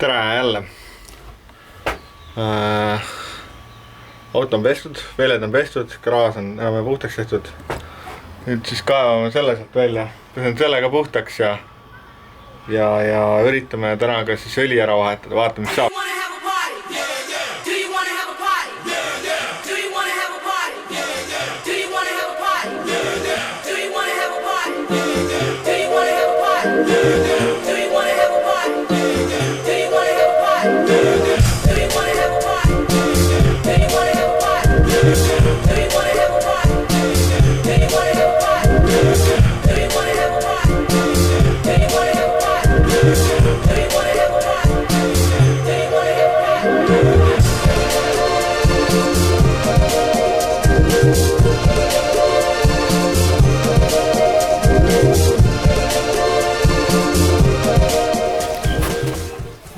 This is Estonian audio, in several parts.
Tere jälle. Auto on pestud, veeled on pestud, kraas on enam puhtaks tehtud. Nüüd siis kaevame selle sealt välja. Pesen sellega puhtaks ja üritame täna ka siis õli ära vahetada. Vaatame, mis saab.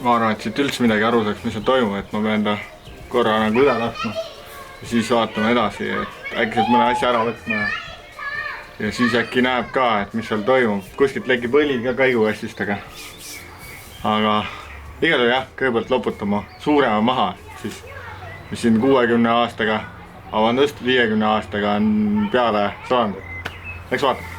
Ma arvan, et siit üldse midagi aru saaks, mis seal toimub, et ma pean ta korra nagu üle laskma ja siis vaatame edasi, et äkki sealt mõne asja ära võtma ja siis äkki näeb ka, et mis seal toimub. Kuskilt lekib õli ka kaigukastistega. Aga igal juhul jah, kõigepealt loputama suurema maha, siis mis siin 60 aastaga, vabandust, 50 aastaga on peale saanud. Läks vaatame.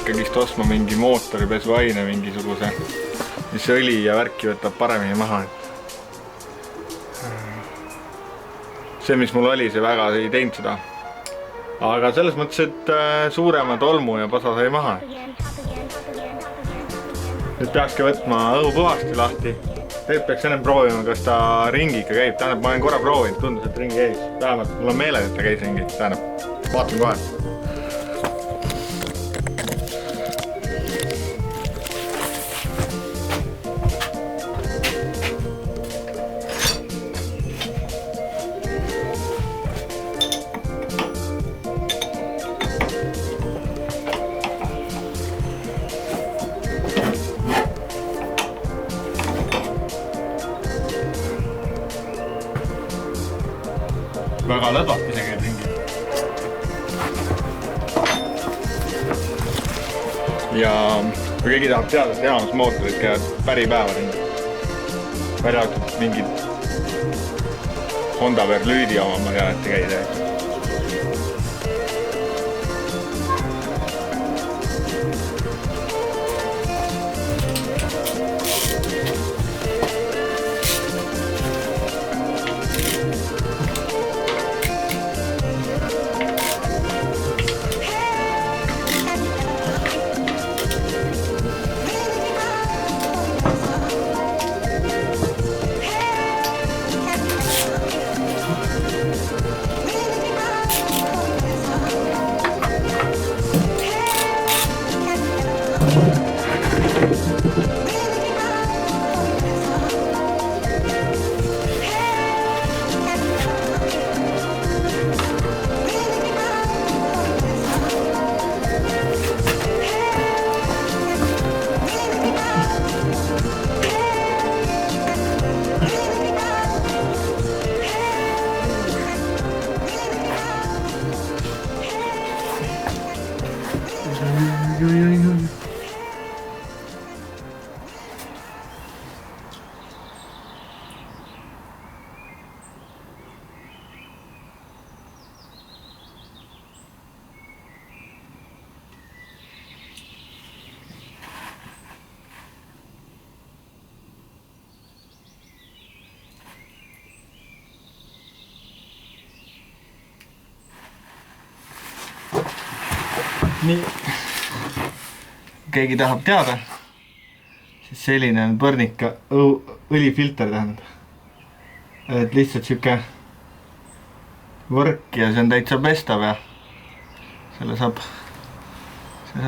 Ikkagist ostma mingi mootoripesuaine mingisuguse, mis õli ja värki võtab paremini maha. See, mis mul oli, see väga ei teinud seda. Aga selles mõttes, et suurema tolmu ja pasa sai maha. Nüüd peakski võtma õhupuhasti lahti. Teid peaks ennem proovima, kas ta ringi ikka käib. Tähendab, ma olen korra proovinud, tundus, et ringi käis. Vähemalt mul on meeled, et ta käis ringi. Tähendab, vaatan kohe. Väga lõdvalt isegi ringi. Ja kui keegi tahab teada, et enamus mootorid käivad päripäeva ringi. Välja arvatud mingid Honda Verlüüdi oma, ma tean, et ei käi teha. Thank you. nii. Keegi tahab teada, siis selline on Põrnika õlifilter tähendab. Et lihtsalt siuke võrk ja see on täitsa pestav ja selle saab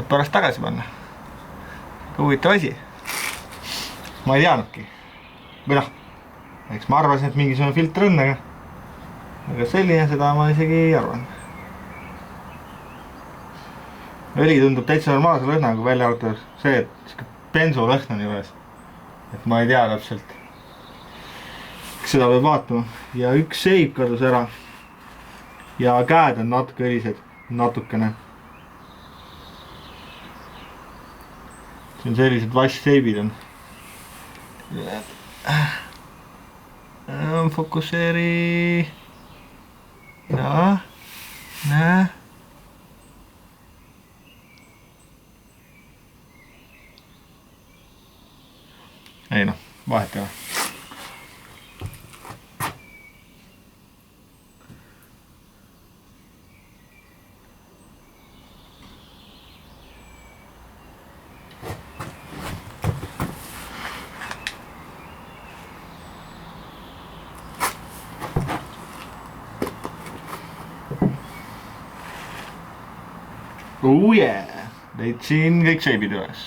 pärast tagasi panna. Huvitav asi. Ma ei teadnudki. Või noh, eks ma arvasin, et mingisugune filter on, aga selline seda ma isegi ei arvan. Õli tundub täitsa normaalse lõhnaga välja arvatud see, et bensolõhn on juures. Et ma ei tea täpselt. Seda peab vaatama. Ja üks seib kadus ära. Ja käed on natuke õlised. Natukene. See on sellised vassseibid on. Fokusseeri. Ja. Näe. Ei noh, vahet ei ole. Yeah! Leidsin kõik seibid üles.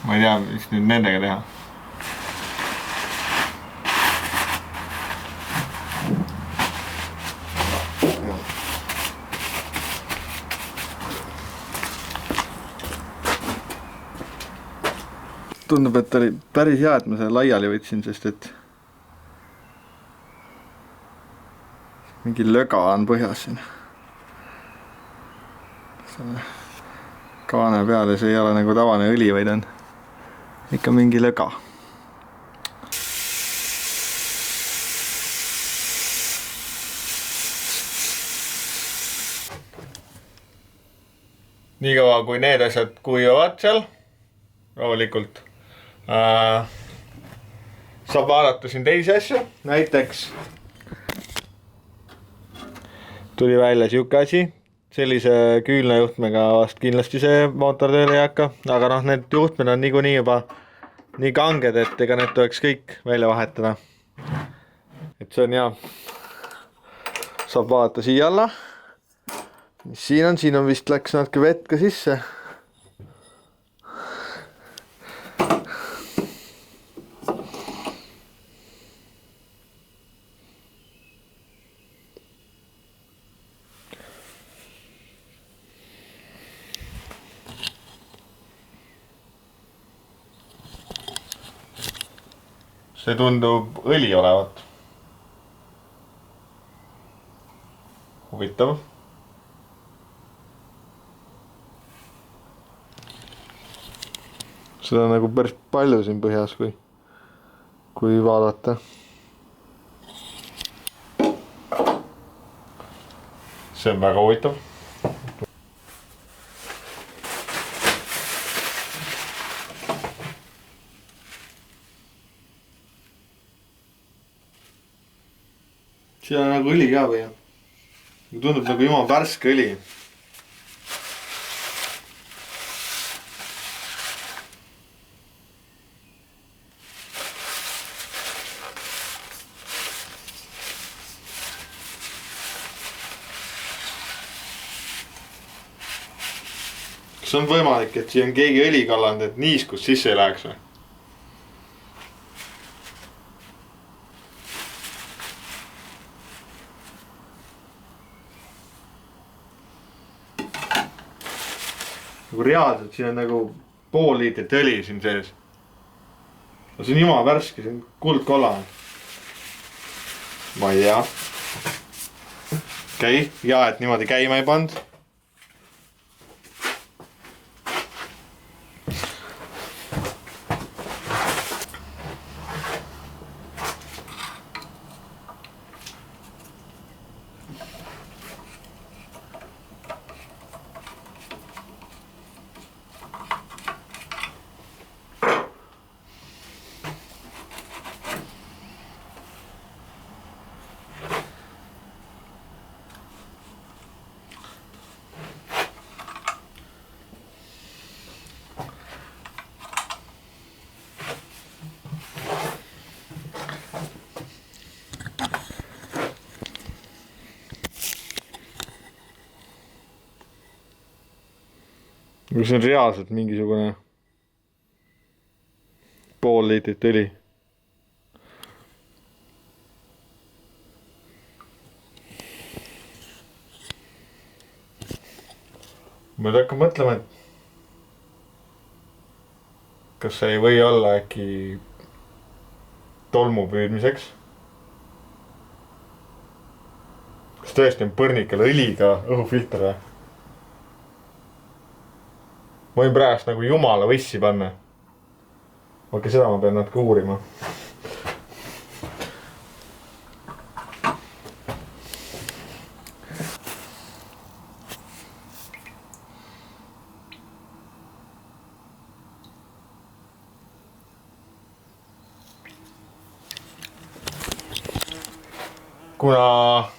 Ma ei tea, mis nüüd nendega teha. Tundub, et oli päris hea, et ma selle laiali võtsin, sest et mingi löga on põhjas siin. Selle kaane peale see ei ole nagu tavaline õli, vaid on ikka mingi löga. Nii kaua kui need asjad kuivavad seal rahulikult saab vaadata siin teisi asju. Näiteks tuli välja siuke asi. Sellise küülnajuhtmega vast kindlasti see mootor tööle ei hakka, aga noh, need juhtmed on niikuinii juba nii kanged, et ega need tuleks kõik välja vahetada. Et see on hea. Saab vaadata siia alla. Mis siin on vist läks natuke vett ka sisse. See tundub õli olevat. Huvitav. Seda on nagu päris palju siin põhjas, kui vaadata. See on väga huvitav. See on nagu õli ka või? Tundub nagu jumal värske õli. Kas on võimalik, et siin on keegi õli kallanud, et niiskus sisse ei läheks või? Nagu reaalselt siin on nagu pool liitrit õli siin sees. See on jumala värske, see on kuldkollane. Ma ei tea. Okei, ja et niimoodi käima ei pand. kui see on reaalselt mingisugune pool liitrit õli. ma nüüd hakkan mõtlema, et kas see ei või olla äkki tolmu püüdmiseks. kas tõesti on põrnikal õliga õhufilter või? ma võin praegust nagu jumala võssi panna. okei, seda ma pean natuke uurima. kuna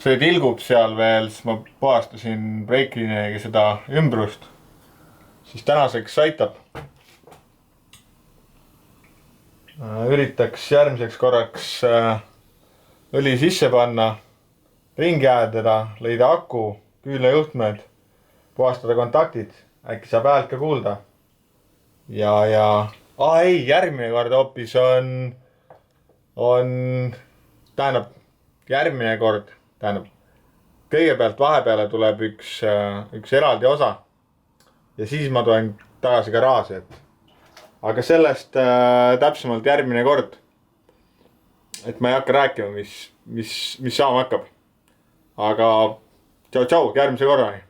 see tilgub seal veel, siis ma puhastasin breikliiniga seda ümbrust, siis tänaseks aitab. Üritaks järgmiseks korraks õli sisse panna, ringi ajada, leida aku, küünlajuhtmed, puhastada kontaktid, äkki saab häält ka kuulda. ei, järgmine kord hoopis tähendab, järgmine kord, kõigepealt vahepeale tuleb üks eraldi osa ja siis ma tulen tagasi garaaži, aga sellest täpsemalt järgmine kord. et ma ei hakka rääkima, mis saama hakkab. aga tšau, järgmise korrani.